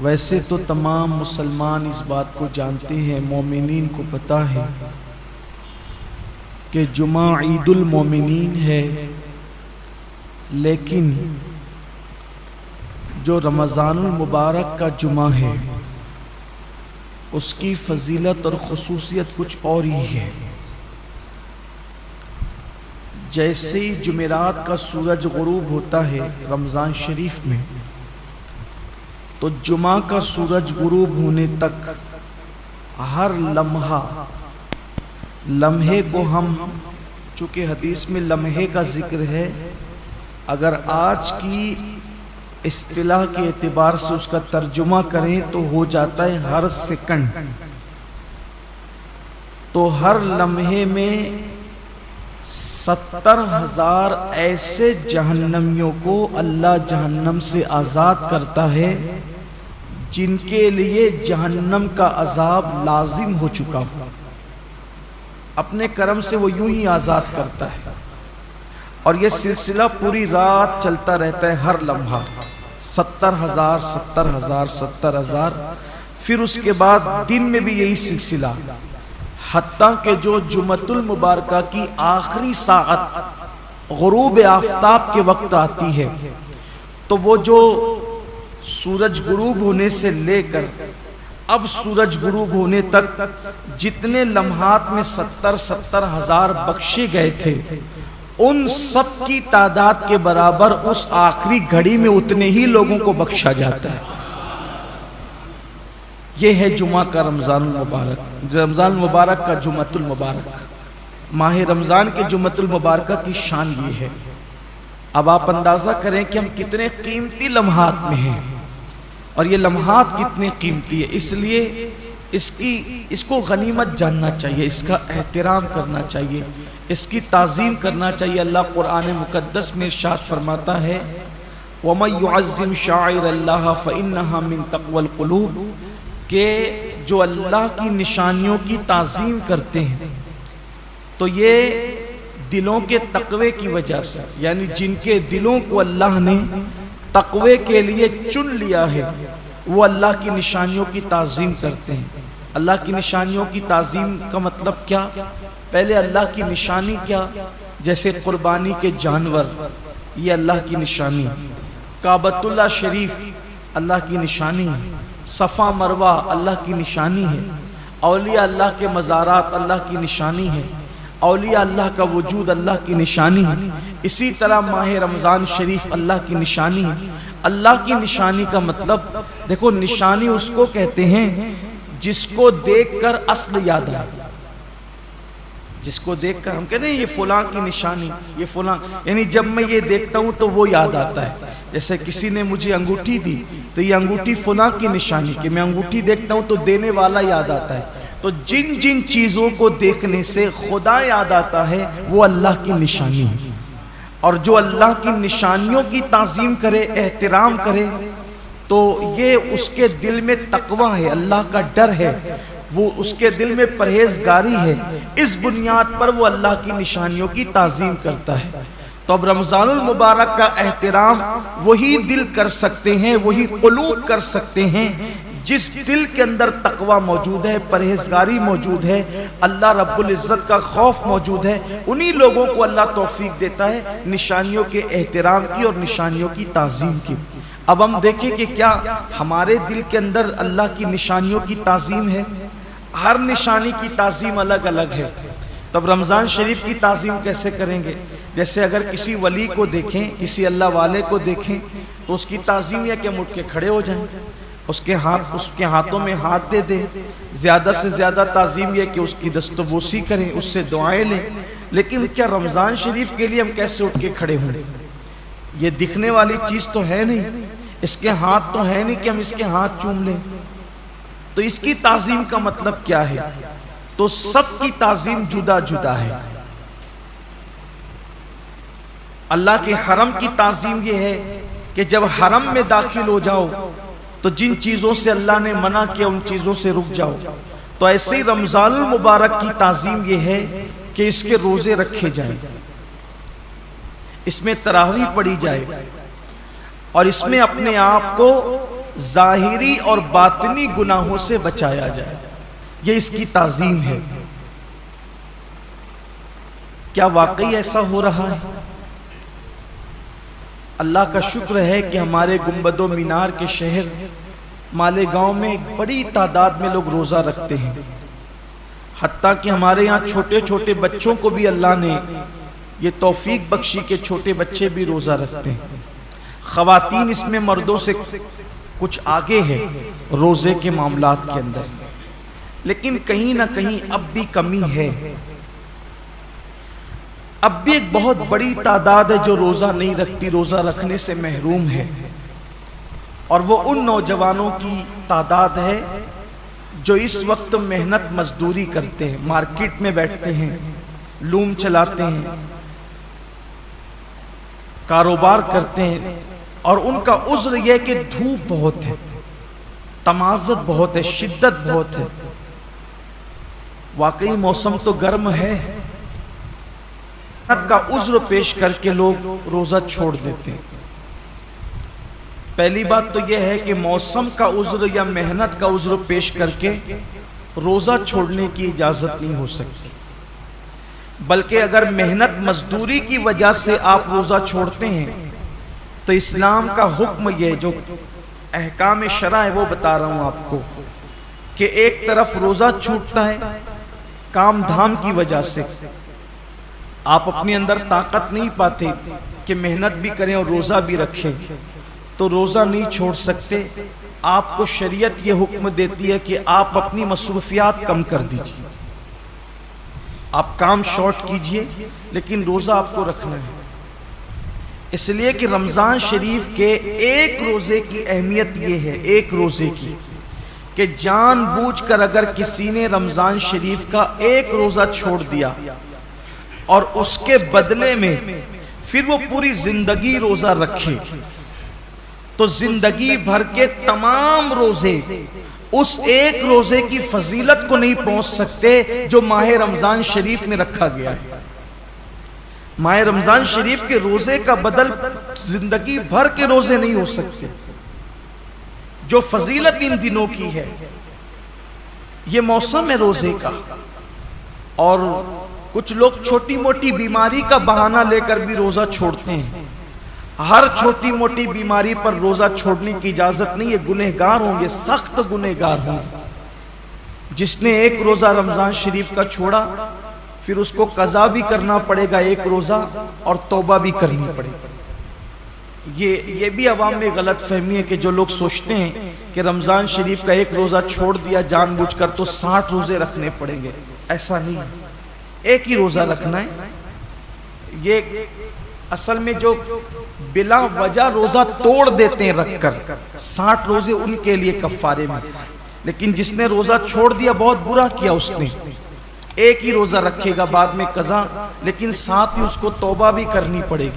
ویسے تو تمام مسلمان اس بات کو جانتے ہیں، مومنین کو پتہ ہے کہ جمعہ عید المومنین ہے، لیکن جو رمضان المبارک کا جمعہ ہے اس کی فضیلت اور خصوصیت کچھ اور ہی ہے۔ جیسے ہی جمعرات کا سورج غروب ہوتا ہے رمضان شریف میں، تو جمعہ کا سورج غروب ہونے تک ہر لمحے کو ہم، چونکہ حدیث میں لمحے کا ذکر ہے، اگر آج کی اصطلاح کے اعتبار سے اس کا ترجمہ کریں تو ہو جاتا ہے ہر سیکنڈ۔ تو ہر لمحے میں 70,000 ایسے جہنمیوں کو اللہ جہنم سے آزاد کرتا ہے جن کے لیے جہنم کا عذاب لازم ہو چکا ہو، اپنے کرم سے وہ یوں ہی آزاد کرتا ہے، اور یہ سلسلہ پوری رات چلتا رہتا ہے، ہر لمحہ 70,000، پھر اس کے بعد دن میں بھی یہی سلسلہ، حتیٰ کہ جو جمعۃ المبارکہ کی آخری ساعت غروب آفتاب کے وقت آتی ہے، تو وہ جو سورج غروب ہونے سے لے کر اب سورج غروب ہونے تک جتنے لمحات میں 70,000 بخشے گئے تھے، ان سب کی تعداد کے برابر اس آخری گھڑی میں اتنے ہی لوگوں کو بخشا جاتا ہے۔ یہ ہے جمعہ کا رمضان المبارک، رمضان المبارک کا جمعۃ المبارک، ماہ رمضان کے جمعۃ المبارکہ کی شان یہ ہے۔ اب آپ اندازہ کریں کہ ہم کتنے قیمتی لمحات میں ہیں، اور یہ لمحات کتنے قیمتی ہے، اس لیے اس کو غنیمت جاننا چاہیے، اس کا احترام کرنا چاہیے، اس کی تعظیم کرنا چاہیے۔ اللہ قرآن مقدس میں ارشاد فرماتا ہے وَمَن يُعَظِّمْ شَعَائِرَ اللَّهِ فَإِنَّهَا مِن تَقْوَى الْقُلُوبِ، کہ جو اللہ کی نشانیوں کی تعظیم کرتے ہیں تو یہ دلوں کے تقوی کی وجہ سے، یعنی جن کے دلوں کو اللہ نے تقوی کے لیے چن لیا ہے، وہ اللہ کی نشانیوں کی تعظیم کرتے ہیں۔ اللہ کی نشانیوں کی تعظیم کا مطلب کیا؟ پہلے اللہ کی نشانی کیا؟ جیسے قربانی کے جانور، یہ اللہ کی نشانی، کعبۃ اللہ شریف اللہ کی نشانی ہے، صفا مروہ اللہ کی نشانی ہے، اولیاء اللہ کے مزارات اللہ کی نشانی ہے، اولیاء اللہ کا وجود اللہ کی نشانی ہے۔ اسی طرح ماہ رمضان شریف اللہ کی نشانی ہے۔ اللہ کی نشانی کا مطلب دیکھو، نشانی اس کو کہتے ہیں جس کو دیکھ کر اصل یاد آئے، جس کو دیکھ کر ہم کہتے ہیں یہ فلاں کی نشانی، یہ فلاں، یعنی جب میں یہ دیکھتا ہوں تو وہ یاد آتا ہے۔ جیسے کسی نے مجھے انگوٹھی دی تو یہ انگوٹھی فلاں کی نشانی، کہ میں انگوٹھی دیکھتا ہوں تو دینے والا یاد آتا ہے۔ تو جن جن چیزوں کو دیکھنے سے خدا یاد آتا ہے وہ اللہ کی نشانی ہے، اور جو اللہ کی نشانیوں کی تعظیم کرے، احترام کرے، تو یہ اس کے دل میں تقوی ہے، اللہ کا ڈر ہے، وہ اس کے دل میں پرہیزگاری ہے، اس بنیاد پر وہ اللہ کی نشانیوں کی تعظیم کرتا ہے۔ تو اب رمضان المبارک کا احترام وہی دل کر سکتے ہیں، وہی قلوب کر سکتے ہیں جس دل کے اندر تقوی موجود ہے، پرہیزگاری موجود ہے، اللہ رب العزت کا خوف موجود ہے۔ انہی لوگوں کو اللہ توفیق دیتا ہے نشانیوں کے احترام کی اور نشانیوں کی تعظیم کی۔ اب ہم دیکھیں کہ کیا ہمارے دل کے اندر اللہ کی نشانیوں کی تعظیم ہے؟ ہر نشانی کی تعظیم الگ الگ ہے۔ تب رمضان شریف کی تعظیم کیسے کریں گے؟ جیسے اگر کسی ولی کو دیکھیں، کسی اللہ والے کو دیکھیں، تو اس کی تعظیم یہ کہ ہم اٹھ کے کھڑے ہو جائیں، اس کے ہاتھوں میں ہاتھ دے دیں، زیادہ سے زیادہ تعظیم یہ کہ اس کی دست و بوسی کریں، اس سے دعائیں لیں۔ لیکن کیا رمضان شریف کے لیے ہم کیسے اٹھ کے کھڑے ہوں؟ یہ دکھنے والی چیز تو ہے نہیں، اس کے ہاتھ تو ہے نہیں کہ ہم اس کے ہاتھ چوم لیں۔ تو اس کی تعظیم کا مطلب کیا ہے؟ تو سب کی تعظیم جدا جدا ہے۔ اللہ کے حرم کی تعظیم یہ ہے کہ جب حرم میں داخل ہو جاؤ تو جن چیزوں سے اللہ نے منع کیا ان چیزوں سے رک جاؤ۔ تو ایسے ہی رمضان المبارک کی تعظیم یہ ہے کہ اس کے روزے رکھے جائیں، اس میں تراویح پڑھی جائے، اور اس میں اپنے آپ کو ظاہری اور باطنی گناہوں سے بچایا جائے، یہ اس کی تعظیم ہے۔ کیا واقعی ایسا ہو رہا ہے؟ اللہ کا شکر ہے کہ ہمارے گنبد و مینار کے شہر مالیگاؤں میں ایک بڑی تعداد میں لوگ روزہ رکھتے ہیں، حتیٰ کہ ہمارے یہاں چھوٹے چھوٹے بچوں کو بھی اللہ نے یہ توفیق بخشی کہ چھوٹے بچے بھی روزہ رکھتے ہیں۔ خواتین اس میں مردوں سے کچھ آگے ہے روزے کے معاملات کے اندر، لیکن کہیں نہ کہیں اب بھی کمی ہے۔ اب بھی ایک بہت بڑی تعداد ہے جو روزہ نہیں رکھتی، روزہ رکھنے سے محروم ہے، اور وہ ان نوجوانوں کی تعداد ہے جو اس وقت محنت مزدوری کرتے ہیں، مارکیٹ میں بیٹھتے ہیں، لوم چلاتے ہیں، کاروبار کرتے ہیں، اور ان کا عذر یہ کہ دھوپ بہت ہے، تمازت بہت ہے، شدت بہت ہے۔ واقعی موسم تو گرم ہے، محنت کا عذر پیش کر کے لوگ روزہ چھوڑ دیتے ہیں۔ پہلی بات تو یہ ہے کہ موسم کا عذر یا محنت کا عذر پیش کر کے روزہ چھوڑنے کی اجازت نہیں ہو سکتی، بلکہ اگر محنت مزدوری کی وجہ سے آپ روزہ چھوڑتے ہیں تو اسلام کا حکم یہ جو احکام شرع ہے وہ بتا رہا ہوں آپ کو، کہ ایک طرف روزہ چھوٹتا ہے کام دھام کی وجہ سے، آپ اپنے اندر طاقت نہیں پاتے کہ محنت بھی کریں اور روزہ بھی رکھیں، تو روزہ نہیں چھوڑ سکتے۔ آپ کو شریعت یہ حکم دیتی ہے کہ آپ اپنی مصروفیات کم کر دیجئے، آپ کام شارٹ کیجئے، لیکن روزہ آپ کو رکھنا ہے۔ اس لیے کہ رمضان شریف کے ایک روزے کی اہمیت یہ ہے، ایک روزے کی، کہ جان بوجھ کر اگر کسی نے رمضان شریف کا ایک روزہ چھوڑ دیا اور اس کے بدلے میں پھر وہ پوری زندگی روزہ رکھے، تو زندگی بھر کے تمام روزے اس ایک روزے کی فضیلت کو نہیں پہنچ سکتے جو ماہ رمضان شریف میں رکھا گیا ہے۔ ماہ رمضان شریف کے روزے کا بدل زندگی بھر کے روزے نہیں ہو سکتے۔ جو فضیلت ان دنوں کی ہے، یہ موسم ہے روزے کا، اور کچھ لوگ چھوٹی موٹی بیماری کا بہانہ لے کر بھی روزہ چھوڑتے ہیں۔ ہر چھوٹی موٹی بیماری پر روزہ چھوڑنے کی اجازت نہیں ہے، گنہگار ہوں گے، سخت گنہگار ہوں گے۔ جس نے ایک روزہ رمضان شریف کا چھوڑا پھر اس کو قضا بھی کرنا پڑے گا ایک روزہ، اور توبہ بھی کرنی پڑے گا۔ یہ بھی عوام میں غلط فہمی ہے کہ جو لوگ سوچتے ہیں کہ رمضان شریف کا ایک روزہ چھوڑ دیا جان بوجھ کر تو 60 روزے رکھنے پڑیں گے، ایسا نہیں ہے، ایک ہی روزہ رکھنا ہے۔ یہ اصل میں جو بلا وجہ روزہ توڑ دیتے ہیں رکھ کر، 60 روزے ان کے لیے کفارے میں، لیکن جس نے روزہ چھوڑ دیا بہت برا کیا، اس نے ایک ہی روزہ رکھے گا بعد میں قضا، لیکن ساتھ ہی اس کو توبہ بھی کرنی پڑے گی۔